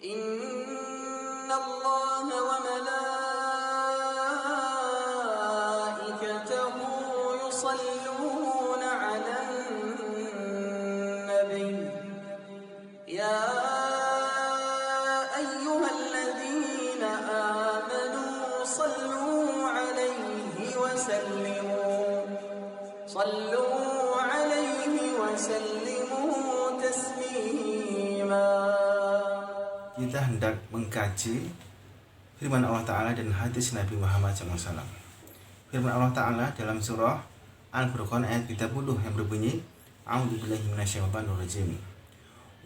إن الله وملائكته يصلون على النبي يا أيها الذين آمنوا صلوا عليه وسلموا تسليما. Kita hendak mengkaji firman Allah Ta'ala dan hadis Nabi Muhammad SAW. Firman Allah Ta'ala dalam surah Al-Furqan ayat 30 yang berbunyi, A'udzubillahi minasyaitonirrajim.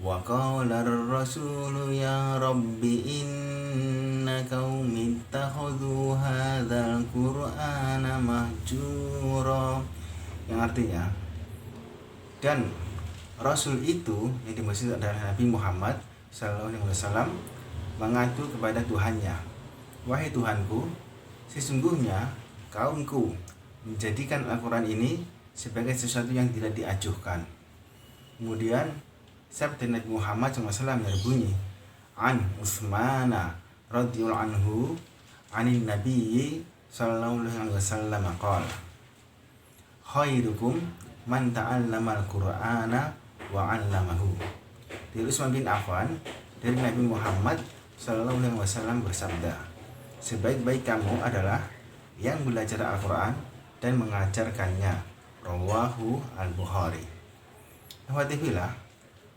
Wa qala ar-rasulu ya rabbi inna qaumi ittakhadhu hadzal qur'ana mahjura. Yang artinya, dan Rasul itu yang dimaksud adalah Nabi Muhammad Sallallahu Alaihi Wasallam mengadu kepada Tuhannya, wahai Tuhanku, sesungguhnya kaumku menjadikan Al-Quran ini sebagai sesuatu yang tidak diajuhkan. Kemudian sabda Nabi Muhammad SAW yang berbunyi, An Utsmana radhiyallahu anhu anin Nabi Sallallahu Alaihi Wasallam qala khairukum man ta'allama al-Qur'ana wa 'allamahu. Dari Utsman bin Affan dari Nabi Muhammad Sallallahu Alaihi Wasallam bersabda, sebaik-baik kamu adalah yang belajar Al-Quran dan mengajarkannya. Rawahu Al-Bukhari. Alhamdulillah,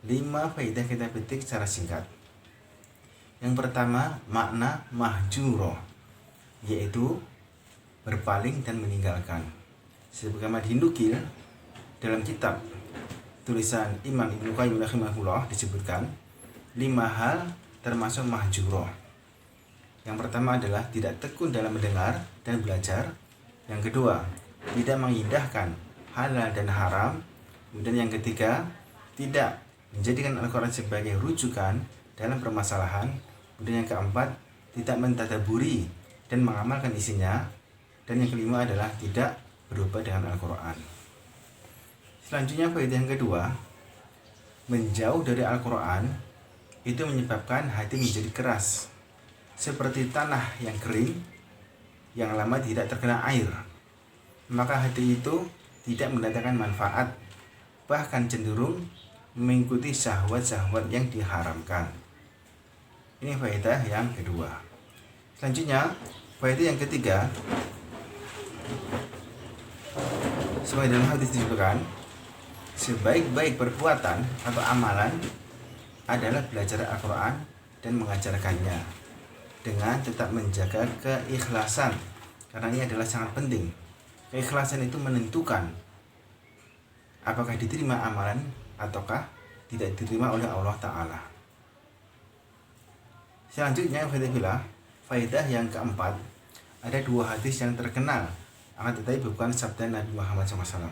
5 faedah kita petik secara singkat. Yang pertama, makna mahjuro, yaitu berpaling dan meninggalkan. Sebagaimana dinukil dalam kitab tulisan Imam Ibnu Qayyim rahimahullah disebutkan 5 hal termasuk mahjuro. Yang pertama adalah tidak tekun dalam mendengar dan belajar. Yang kedua, tidak mengindahkan halal dan haram. Kemudian yang ketiga, tidak menjadikan Al-Quran sebagai rujukan dalam permasalahan. Kemudian yang keempat, tidak mentadaburi dan mengamalkan isinya. Dan yang kelima adalah tidak berubah dengan Al-Quran. Selanjutnya faedah yang kedua, menjauh dari Al-Quran itu menyebabkan hati menjadi keras, seperti tanah yang kering yang lama tidak terkena air. Maka hati itu tidak mendatangkan manfaat, bahkan cenderung mengikuti syahwat-syahwat yang diharamkan. Ini faedah yang kedua. Selanjutnya faedah yang ketiga, sesuai dalam hadis disebutkan, sebaik-baik perbuatan atau amalan adalah belajar Al-Quran dan mengajarkannya dengan tetap menjaga keikhlasan, karena ini adalah sangat penting. Keikhlasan itu menentukan apakah diterima amalan ataukah tidak diterima oleh Allah Ta'ala. Selanjutnya faedah yang keempat, ada 2 hadis yang terkenal, akan tetapi bukan sabda Nabi Muhammad SAW.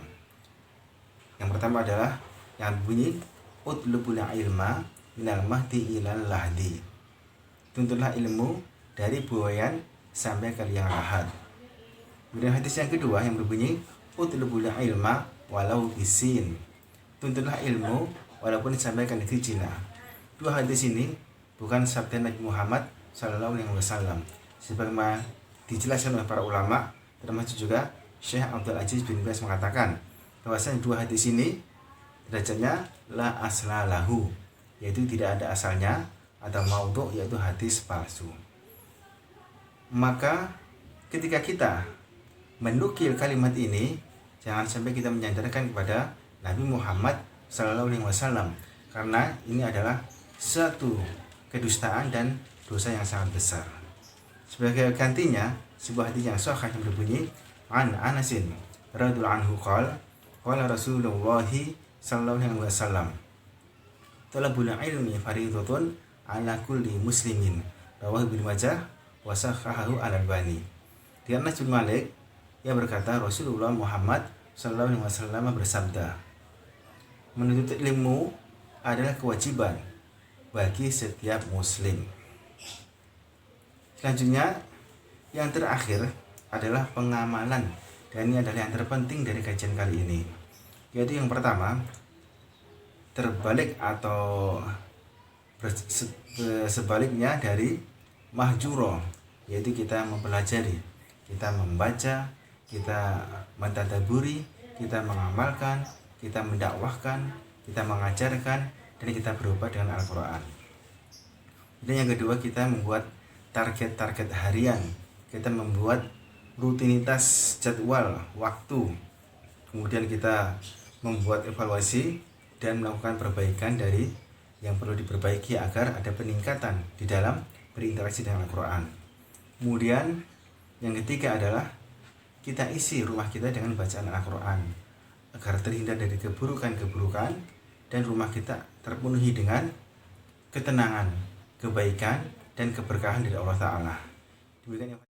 Yang pertama adalah yang bunyi utlubul ilma minal mahdi ilal lahdi. Tuntutlah ilmu dari buayan sampai ke liang lahat. Kemudian hadis yang kedua yang berbunyi utlubul ilma walau bisin. Tuntutlah ilmu walaupun sampai ke negeri Cina. 2 hadis ini bukan sabda Nabi Muhammad Sallallahu Alaihi Wasallam, sebagaimana dijelaskan oleh para ulama, termasuk juga Syekh Abdul Aziz bin Baz mengatakan bahwasanya 2 hadis ini derajatnya la aslalahu, yaitu tidak ada asalnya, atau maudhu, yaitu hadis palsu. Maka ketika kita menukil kalimat ini, jangan sampai kita menyandarkan kepada Nabi Muhammad Sallallahu Alaihi Wasallam, karena ini adalah satu kedustaan dan dosa yang sangat besar. Sebagai gantinya, sebuah hadis yang sahih yang berbunyi, An Anasin radhiyallahu anhu qala Rasulullah sallallahu alaihi wasallam, talabul ilmi fardhatun ala kulli muslimin, rawahu Ibnu Majah wa sahahahu Al-Albani. Di Anas bin Malik yang berkata, Rasulullah Muhammad sallallahu alaihi wasallam bersabda, menuntut ilmu adalah kewajiban bagi setiap muslim. Selanjutnya yang terakhir adalah pengamalan, dan ini adalah yang terpenting dari kajian kali ini, yaitu yang pertama, terbalik atau Sebaliknya dari mahjuro, yaitu kita mempelajari, kita membaca, kita mentadaburi, kita mengamalkan, kita mendakwahkan, kita mengajarkan, dan kita berubah dengan Al-Quran. Dan yang kedua, kita membuat target-target harian, kita membuat rutinitas jadwal waktu, kemudian kita membuat evaluasi dan melakukan perbaikan dari yang perlu diperbaiki agar ada peningkatan di dalam berinteraksi dengan Al-Quran. Kemudian yang ketiga adalah kita isi rumah kita dengan bacaan Al-Quran agar terhindar dari keburukan-keburukan dan rumah kita terpenuhi dengan ketenangan, kebaikan, dan keberkahan dari Allah Ta'ala. Demikian yang